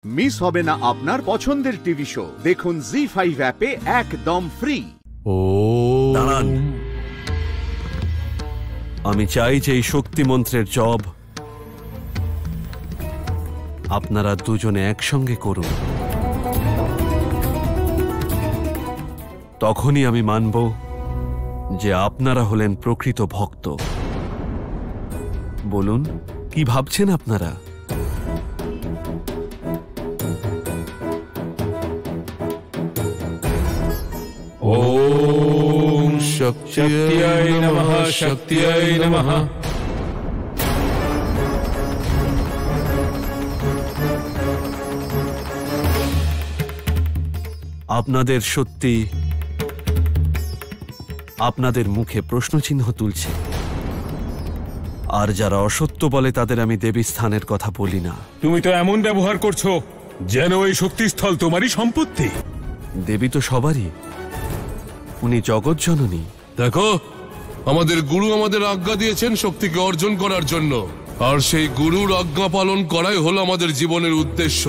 Miss হবে না আপনার পছন্দের টিভি শো। দেখুন জি5 অ্যাপে একদম ফ্রি। ও দাঁড়ান, আমি চাই যে এই শক্তি মন্ত্রের জব আপনারা দুজনে একসঙ্গে করুন। তখনই আমি মানব যে আপনারা হলেন প্রকৃত ভক্ত। বলুন, কি ভাবছেন আপনারা? ওম শক্তিয়ায় নমঃ, শক্তিয়ায় নমঃ। আপনাদের সত্যি আপনাদের মুখে প্রশ্নচিহ্ন তুলছে, আর যারা অসত্য বলে তাদের আমি দেবী স্থানের কথা বলি না। তুমি তো এমন ব্যবহার করছো যেন এই শক্তিস্থল তোমারই সম্পত্তি। দেবী তো সবারই, উনি জগৎ জননী। দেখো, আমাদের গুরু আমাদের আজ্ঞা দিয়েছেন শক্তিকে অর্জন করার জন্য, আর সেই গুরুর আজ্ঞা পালন করাই হলো আমাদের জীবনের উদ্দেশ্য।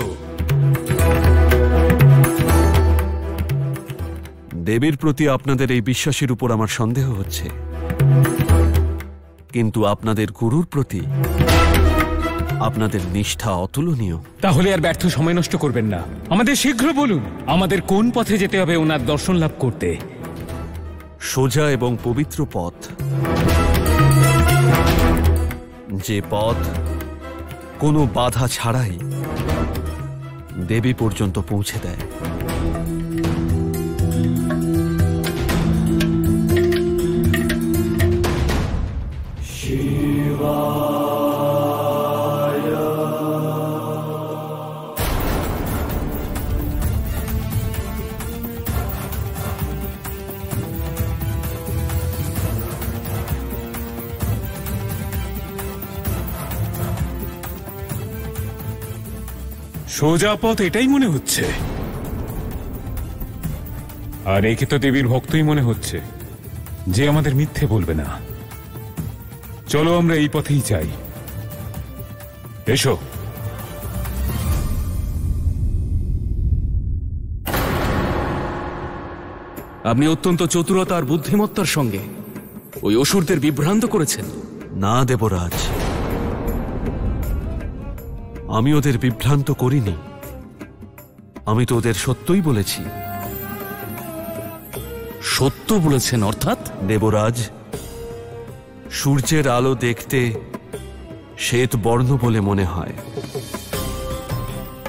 দেবীর প্রতি আপনাদের এই বিশ্বাসের উপর আমার সন্দেহ হচ্ছে, কিন্তু আপনাদের গুরুর প্রতি আপনাদের নিষ্ঠা অতুলনীয়। তাহলে আর ব্যর্থ সময় নষ্ট করবেন না, আমাদের শীঘ্র বলুন আমাদের কোন পথে যেতে হবে ওনার দর্শন লাভ করতে। সোজা এবং পবিত্র পথ, যে পথ কোনো বাধা ছাড়াই দেবী পর্যন্ত পৌঁছে দেয়। সোজা পথ এটাই মনে হচ্ছে, আর একে তো দেবীর ভক্তই মনে হচ্ছে, যে আমাদের মিথ্যে বলবে না। চলো আমরা এই পথেই যাই, এসো। আপনি অত্যন্ত চতুরতা আর বুদ্ধিমত্তার সঙ্গে ওই অসুরদের বিভ্রান্ত করেছেন। না দেবরাজ, আমি ওদের বিভ্রান্ত করিনি, আমি তো ওদের সত্যই বলেছি। সত্য বলেছেন অর্থাৎ? দেবরাজ, সূর্যের আলো দেখতে শ্বেত বর্ণ বলে মনে হয়,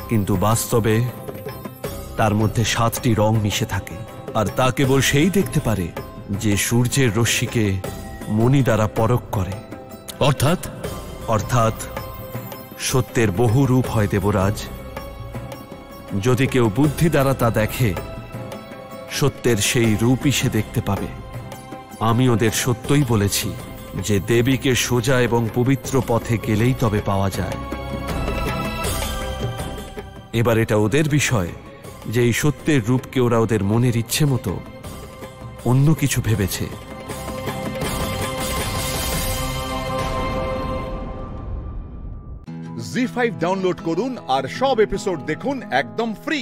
কিন্তু বাস্তবে তার মধ্যে 7টি রং মিশে থাকে, আর তা কেবল সেই দেখতে পারে যে সূর্যের রশ্মিকে মণি দ্বারা পরখ করে। অর্থাৎ সত্যের বহু রূপ হয় দেবরাজ। যদি কেউ বুদ্ধি দ্বারা তা দেখে, সত্যের সেই রূপই সে দেখতে পাবে। আমি ওদের সত্যই বলেছি যে দেবীকে সোজা এবং পবিত্র পথে গেলেই তবে পাওয়া যায়। এবার এটা ওদের বিষয় যে এই সত্যের রূপকে ওরা ওদের মনের ইচ্ছে মতো অন্য কিছু ভেবেছে। জি5 ডাউনলোড করুন আর সব এপিসোড দেখুন একদম ফ্রি।